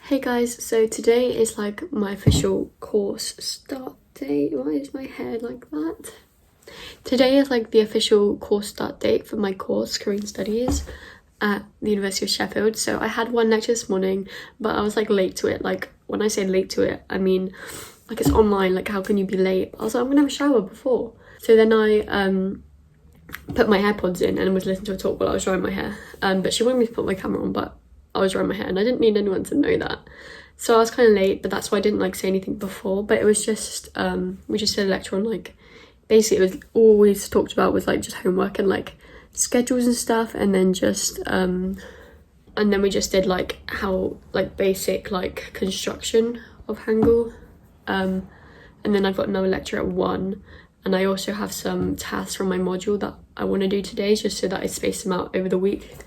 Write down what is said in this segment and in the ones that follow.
Hey guys, so today is like my official course start date. Why is my hair like that? Today is like the official course start date for my course, Korean Studies, at the University of Sheffield. So I had one lecture this morning, but I was like late to it. Like when I say late to it, I mean like it's online, like how can you be late? I was like, I'm gonna have a shower before. So then I put my AirPods in and was listening to a talk while I was drying my hair. But she wanted me to put my camera on, but I was drying my hair and I didn't need anyone to know that. So I was kind of late, but that's why I didn't like say anything before. But it was just, we just did a lecture on like, basically it was all we talked about was like just homework and like schedules and stuff. And then just, and then we just did like how, like basic like construction of Hangul. And then I've got another lecture at 1. And I also have some tasks from my module that I want to do today, just so that I space them out over the week.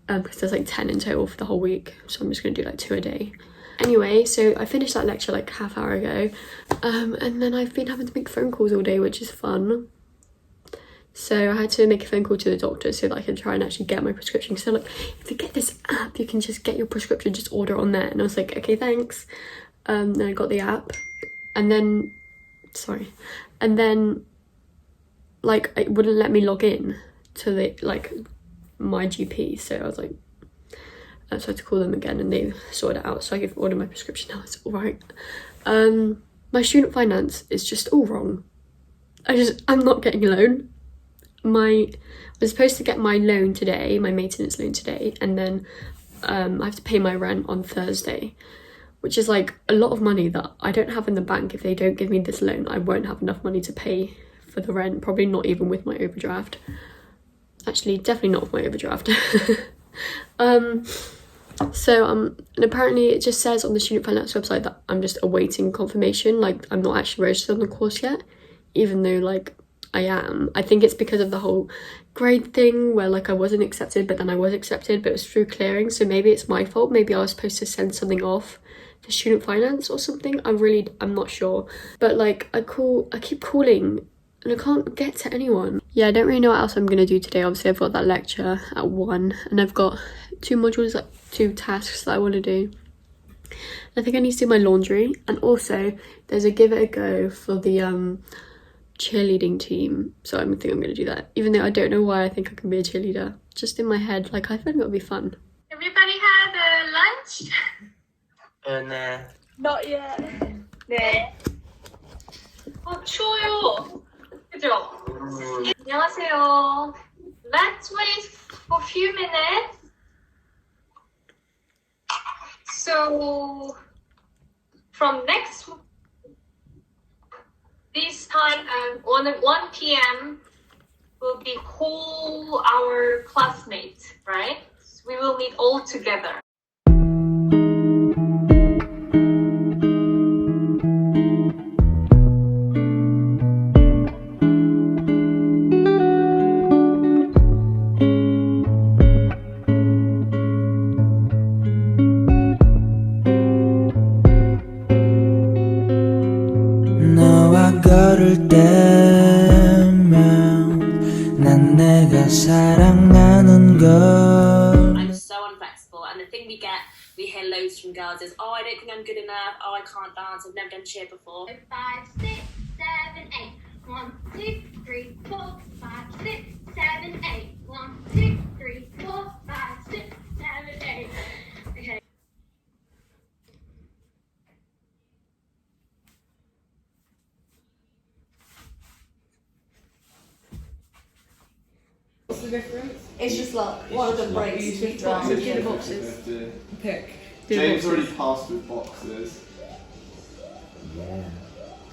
Because there's like 10 in total for the whole week, so I'm just gonna do like 2 a day. Anyway, so I finished that lecture like half hour ago, and then I've been having to make phone calls all day, which is fun. So I had to make a phone call to the doctor so that I can try and actually get my prescription. So like, if you get this app, you can just get your prescription, just order on there. And I was like, okay, thanks. Then I got the app, and then, like it wouldn't let me log in to the like my GP, so I was like, so I had to call them again and they sorted it out, so I could order my prescription now. It's all right. My student finance is just all wrong. I'm not getting a loan. I was supposed to get my loan today, my maintenance loan today, and then I have to pay my rent on Thursday, which is like a lot of money that I don't have in the bank. If they don't give me this loan, I won't have enough money to pay for the rent, probably not even with my overdraft. Actually, definitely not with my overdraft. And apparently it just says on the student finance website that I'm just awaiting confirmation, like I'm not actually registered on the course yet, even though like I am. I think it's because of the whole grade thing where like I wasn't accepted, but then I was accepted, but it was through clearing, so maybe it's my fault. Maybe I was supposed to send something off to student finance or something. I'm not sure, but like I keep calling and I can't get to anyone. Yeah, I don't really know what else I'm gonna do today. Obviously I've got that lecture at 1 and I've got 2 modules, like 2 tasks that I want to do. I think I need to do my laundry, and also there's a give it a go for the cheerleading team, so I think I'm gonna do that, even though I don't know why I think I can be a cheerleader. Just in my head, like I think it'll be fun. Everybody had lunch? 네. Not yet. 네. 추워요. 그죠? 안녕하세요. Let's wait for a few minutes. So from this time on 1 p.m. will be call our classmates, right? So we will meet all together. 걸을 때면 난 내가 사랑하는 걸. I'm so unflexible, and the thing we hear loads from girls is, oh, I don't think I'm good enough, oh, I can't dance, I've never done cheer before. 5, 6, 7, 8. 1, 2, 3, 4, 5, 6, 7, 8. 1, 2, 3, 4, 5, 6, 7, 8. Okay. What's the difference? It's just like one of the breaks. Do the boxes. Pick. James already passed with boxes. Yeah.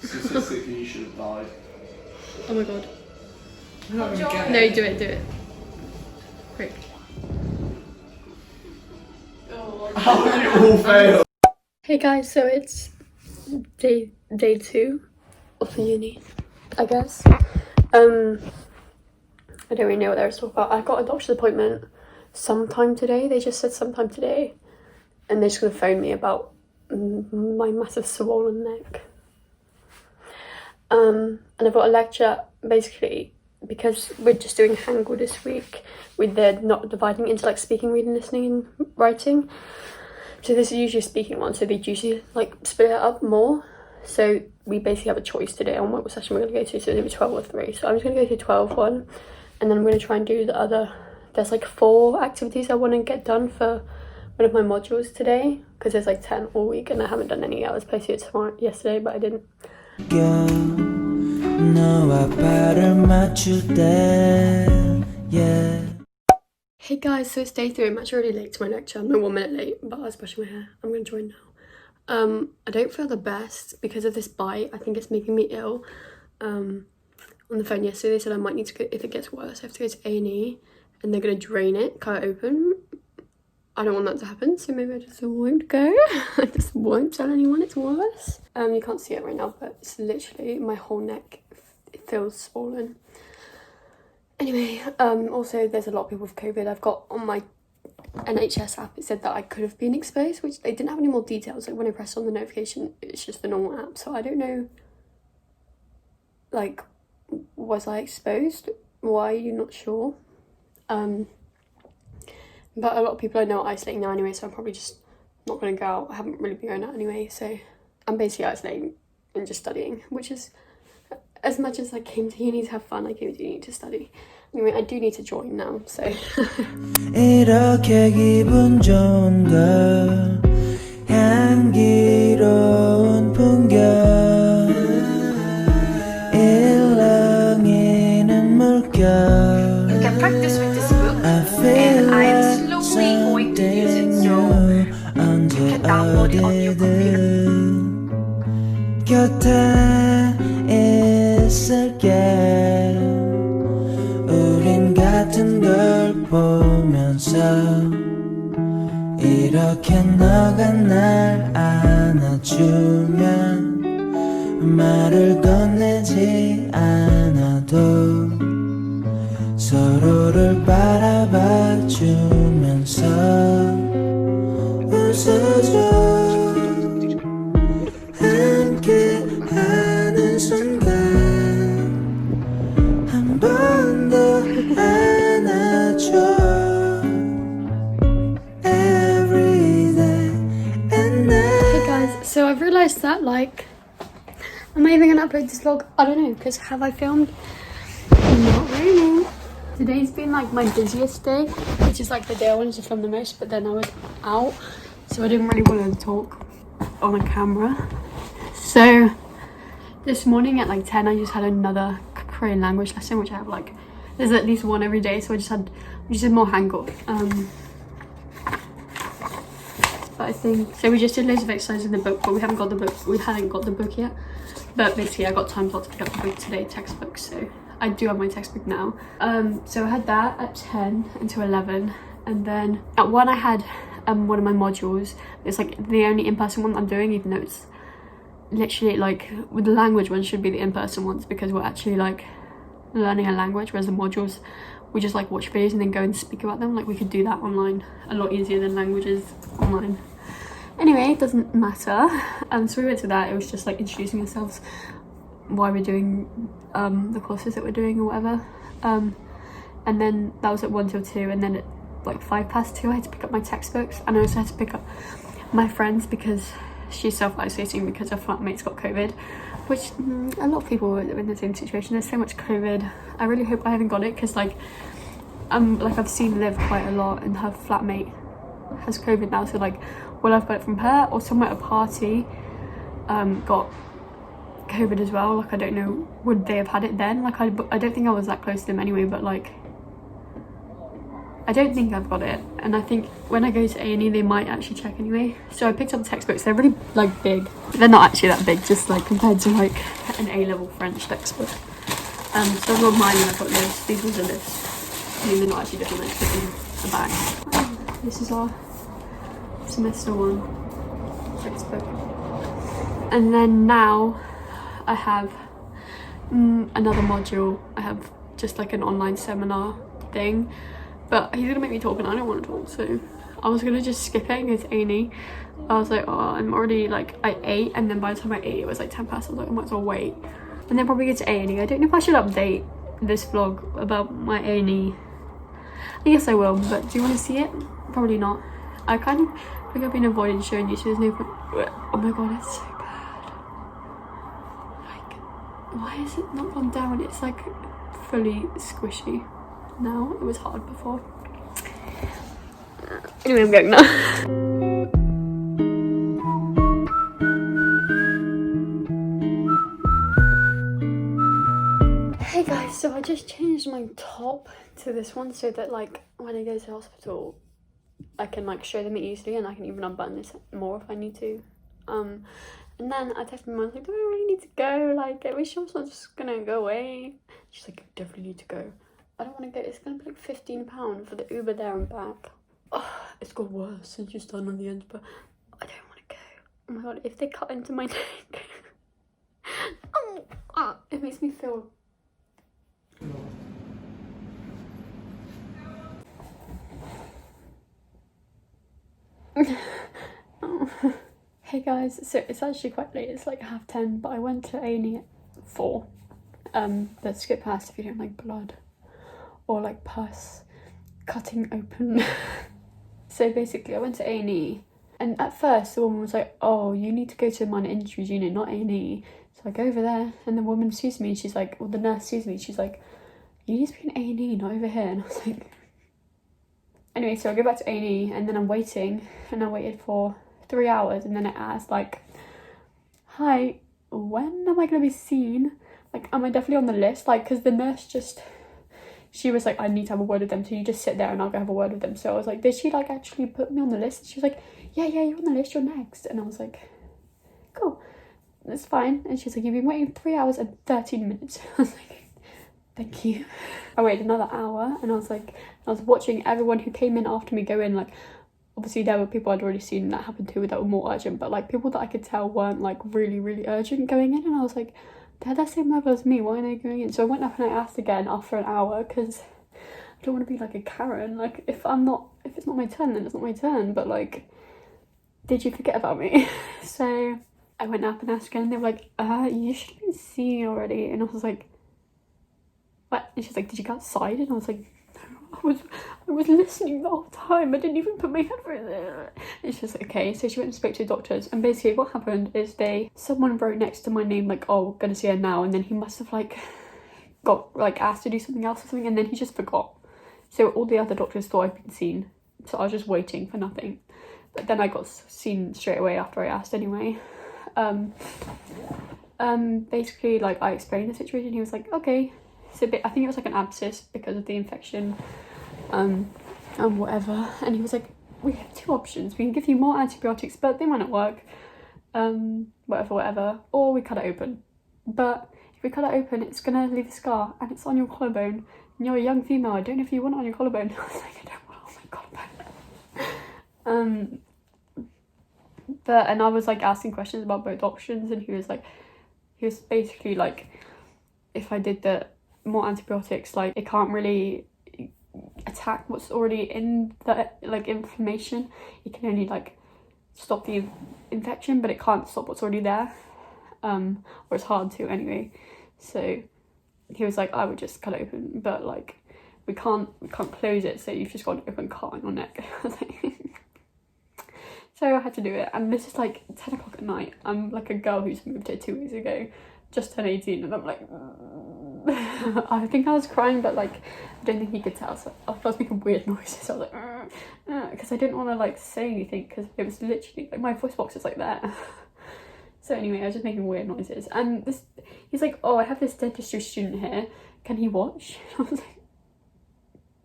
Statistically, you should have died. Oh my god. I'm not gonna get No, it. do it. Quick. How did you all fail? Hey guys, so it's day 2 of the uni, I guess. I don't really know what they were talking about. I got a doctor's appointment sometime today. They just said sometime today. And they're just going to phone me about my massive swollen neck. And I've got a lecture, basically, because we're just doing Hangul this week. They're not dividing into like speaking, reading, listening and writing. So this is usually a speaking one, so they usually like split it up more. So we basically have a choice today on what session we're going to go to, so it's either 12 or 3. So I'm just going to go to 12 one, and then I'm going to try and do the other. There's like 4 activities I want to get done for one of my modules today, because there's like 10 all week and I haven't done any yet. I was supposed to do it yesterday, but I didn't. Hey guys, so it's day 3. I'm actually already late to my lecture. I'm 1 minute late, but I was brushing my hair. I'm going to join now. I don't feel the best because of this bite. I think it's making me ill. On the phone yesterday they said I might need to go, if it gets worse, I have to go to A&E and they're going to drain it, cut it open. I don't want that to happen, so maybe I just won't go. I just won't tell anyone it's worse. You can't see it right now, but it's literally my whole neck. It feels swollen. Anyway, also there's a lot of people with COVID. I've got on my NHS app, it said that I could have been exposed, which they didn't have any more details. Like when I pressed on the notification, it's just the normal app, so I don't know, like, was I exposed? Why are you not sure? But a lot of people I know are isolating now anyway, so I'm probably just not going to go out. I haven't really been going out anyway, so I'm basically isolating and just studying, which is, as much as I came to uni to have fun, I came to uni to study. Anyway, I do need to join now, so. 이렇게 기분 좋은 걸 향기로운 풍경 일렁이는 물결 You can practice with this book, and I am slowly going to use it, so you can download it on your computer. 곁에 있을게 우린 같은 걸 보면서 이렇게 너가 날 안아주면 말을 건네지 않아도 서로를 바라봐 주면서 웃어줘 함께 하는 순간 한 번 더 안아줘 every day and night. Hey guys, so I've realised that, like, am I even going to upload this vlog? I don't know, because have I filmed? Not really. Today's been like my busiest day, which is like the day I wanted to film the most, but then I was out, so I didn't really want to talk on a camera. So this morning at like 10 I just had another Korean language lesson, which I have like, there's at least one every day, so we just did more Hangul. But I think, so we just did loads of exercises in the book, but we hadn't got the book yet. But basically I got time slot to pick up the book today, textbook, so I do have my textbook now. So I had that at 10 until 11, and then at 1 I had one of my modules. It's like the only in-person one I'm doing, even though it's literally like, with the language one should be the in-person ones, because we're actually like learning a language, whereas the modules we just like watch videos and then go and speak about them. Like we could do that online a lot easier than languages online. Anyway, it doesn't matter. So we went to that. It was just like introducing ourselves, why we're doing the courses that we're doing or whatever. And then that was at 1 till 2, and then at like 2:05 I had to pick up my textbooks, and I also had to pick up my friends because she's self-isolating because her flatmate's got COVID, which a lot of people are in the same situation. There's so much COVID. I really hope I haven't got it, because like I've seen Liv quite a lot, and her flatmate has COVID now, so like will I've got it from her, or someone at a party got COVID as well. Like I don't know, would they have had it then? Like I don't think I was that close to them anyway, but like I don't think I've got it, and I think when I go to A&E they might actually check anyway. So I picked up the textbooks. They're really like big. They're not actually that big, just like compared to like an A-level French textbook. So I've got mine and I've got Liv's. These ones are Liv's. I mean, they're not actually different, they're just in the bag. This is our semester 1 textbook. And then now I have another module. I have just like an online seminar thing, but he's gonna make me talk and I don't want to talk, so I was gonna just skip it and go to A&E. I was like, oh, I'm already like, I ate, and then by the time I ate it was like 10 past. I was like, I might as well wait and then probably go to A&E. I don't know if I should update this vlog about my A&E. I guess I will, but do you want to see it? Probably not. I kind of I've been avoiding showing you, so there's no point. Oh my god, it's so bad. Like, why is it not gone down? It's like fully squishy now. It was hard before. Anyway, I'm going now. Hey guys, so I just changed my top to this one so that like when I go to the hospital I can like show them it easily, and I can even unbutton this more if I need to. And then I texted my mum, like, do I really need to go? Like, are we sure it's not just gonna go away? She's like, you definitely need to go. I don't want to go. It's gonna be like £15 for the Uber there and back. Oh, it's got worse since you started on the end, but I don't want to go. Oh my god, if they cut into my neck. Oh, it makes me feel. Oh. Hey guys, so it's actually quite late. It's like 10:30, but I went to A&E at 4. But skip past if you don't like blood or like pus cutting open. So basically I went to A&E, and at first the woman was like, oh, you need to go to minor injuries unit, not A&E. So I go over there, and the woman sees me and she's like, well, the nurse sees me, she's like, you need to be in A&E, not over here. And I was like, anyway, so I go back to A&E, and then I'm waiting, and I waited for 3 hours, and then it asked like, hi, when am I going to be seen? Like, am I definitely on the list? Like, because the nurse she was like, I need to have a word with them, so you just sit there and I'll go have a word with them. So I was like, did she like actually put me on the list? She was like, yeah, you're on the list, you're next. And I was like, cool, that's fine. And she's like, you've been waiting 3 hours and 13 minutes. I was like, thank you. I waited another hour, and I was watching everyone who came in after me go in. Like, obviously there were people I'd already seen that happened to that were more urgent, but like people that I could tell weren't like really, really urgent going in. And I was like, they're the same level as me, why are they going in? So I went up and I asked again after an hour, because I don't want to be like a Karen. Like, if it's not my turn, then it's not my turn. But like, did you forget about me? So I went up and asked again, and they were like, you should have been seen already. And I was like, what? And she's like, did you go outside? And I was like, no, I was listening the whole time. I didn't even put my headphones in. And she's like, okay. So she went and spoke to the doctors, and basically what happened is someone wrote next to my name like, oh, gonna see her now, and then he must have like got like asked to do something else or something, and then he just forgot. So all the other doctors thought I'd been seen, so I was just waiting for nothing. But then I got seen straight away after I asked anyway. Basically, like, I explained the situation. He was like, okay. So I think it was like an abscess because of the infection, and whatever. And he was like, we have 2 options. We can give you more antibiotics, but they might not work. Whatever. Or we cut it open. But if we cut it open, it's gonna leave a scar, and it's on your collarbone. And you're a young female. I don't know if you want it on your collarbone. I was like, I don't want it on my collarbone. And I was like asking questions about both options, and he was basically like, if I did the more antibiotics, like, it can't really attack what's already in the like inflammation. It can only like stop the infection, but it can't stop what's already there, or it's hard to anyway. So he was like, I would just cut it open, but like we can't close it, so you've just got an open cut on your neck. So I had to do it, and this is like 10 o'clock at night. I'm like a girl who's moved here 2 weeks ago, just turned 18, and I'm like, I think I was crying, but like I don't think he could tell, so I was making weird noises. So I was like, because I didn't want to like say anything, because it was literally like my voice box is like there. So anyway, I was just making weird noises, and he's like, oh, I have this dentistry student here, can he watch? I was like,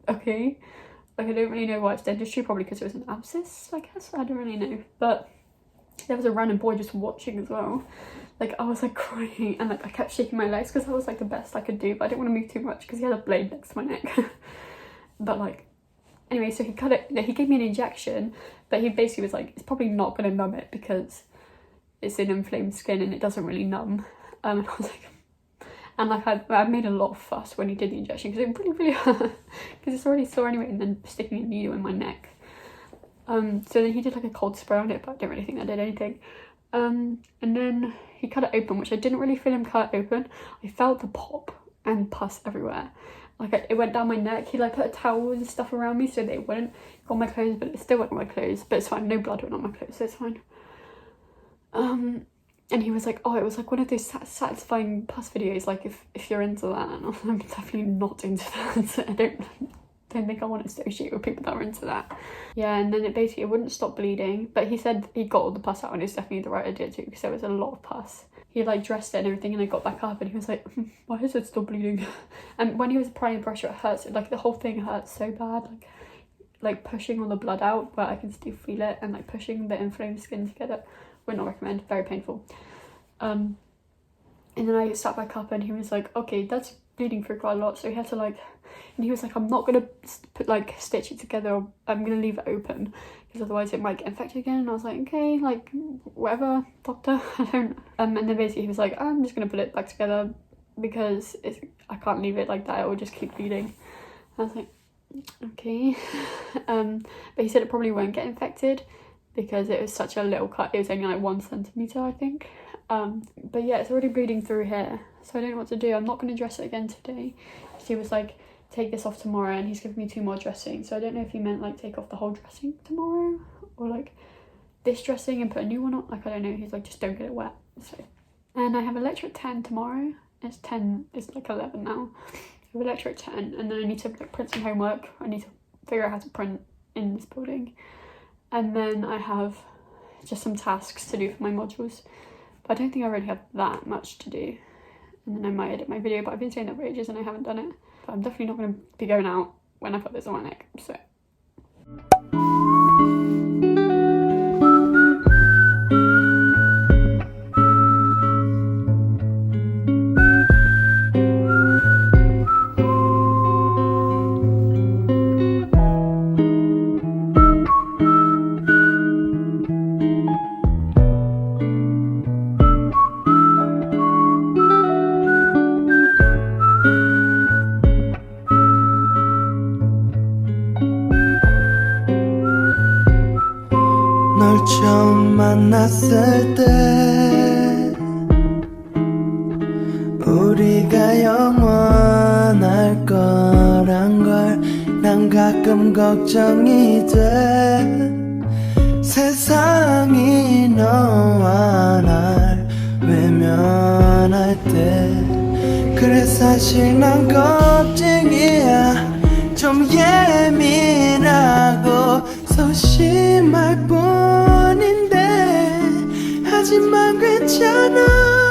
okay. Like, I don't really know why it's dentistry, probably because it was an abscess, I guess. I don't really know. But there was a random boy just watching as well. Like, I was like crying, and like I kept shaking my legs because that was like the best I could do, but I didn't want to move too much because he had a blade next to my neck. But like, anyway, so he cut it, he gave me an injection, but he basically was like, it's probably not going to numb it because it's in inflamed skin and it doesn't really numb. And I was like, and like I made a lot of fuss when he did the injection because it really hurt, because it's already sore anyway, and then sticking a needle in my neck. So then he did like a cold spray on it, but I don't really think that did anything. And then he cut it open, which I didn't really feel him cut it open. I felt the pop and pus everywhere, like it went down my neck. He like put a towel and stuff around me so that it wouldn't go on my clothes, but it still went on my clothes, but it's fine, no blood went on my clothes, so it's fine. And he was like, oh, it was like one of those satisfying pus videos, like if you're into that. And I'm definitely not into that. I don't think I want to associate with people that are into that. Yeah, and then it wouldn't stop bleeding, but he said he got all the pus out and it's definitely the right idea too, because there was a lot of pus. He like dressed it and everything, and I got back up and he was like, why is it still bleeding? And when he was applying the pressure, it hurts, like the whole thing hurts so bad, like pushing all the blood out, but I can still feel it, and like pushing the inflamed skin together. Would not recommend, very painful. And then I sat back up and he was like, okay, that's bleeding through quite a lot, so he had to like, and he was like, I'm not gonna stitch it together, or I'm gonna leave it open because otherwise it might get infected again. And I was like, okay, like whatever, doctor. I don't and then basically he was like, I'm just gonna put it back together because I can't leave it like that, it will just keep bleeding. I was like, okay. But he said it probably won't get infected because it was such a little cut. It was only like 1 centimeter, I think. But yeah, it's already bleeding through here, so I don't know what to do. I'm not going to dress it again today. He was like, take this off tomorrow, and he's given me 2 more dressings, so I don't know if he meant like take off the whole dressing tomorrow, or like this dressing and put a new one on. Like, I don't know. He's like, just don't get it wet. So, and I have a lecture at 10 tomorrow. It's 10, it's like 11 now. I have a lecture at 10, and then I need to like print some homework. I need to figure out how to print in this building, and then I have just some tasks to do for my modules. I don't think I really have that much to do, and then I might edit my video, but I've been saying that for ages and I haven't done it. But I'm definitely not going to be going out when I've got this on my neck, so. 널 처음 만났을 때 우리가 영원할 거란 걸 난 가끔 걱정이 돼 세상이 너와 날 외면할 때 그래 사실 난 겁쟁이야 좀 예민하고 소심할 뿐인데 하지만 괜찮아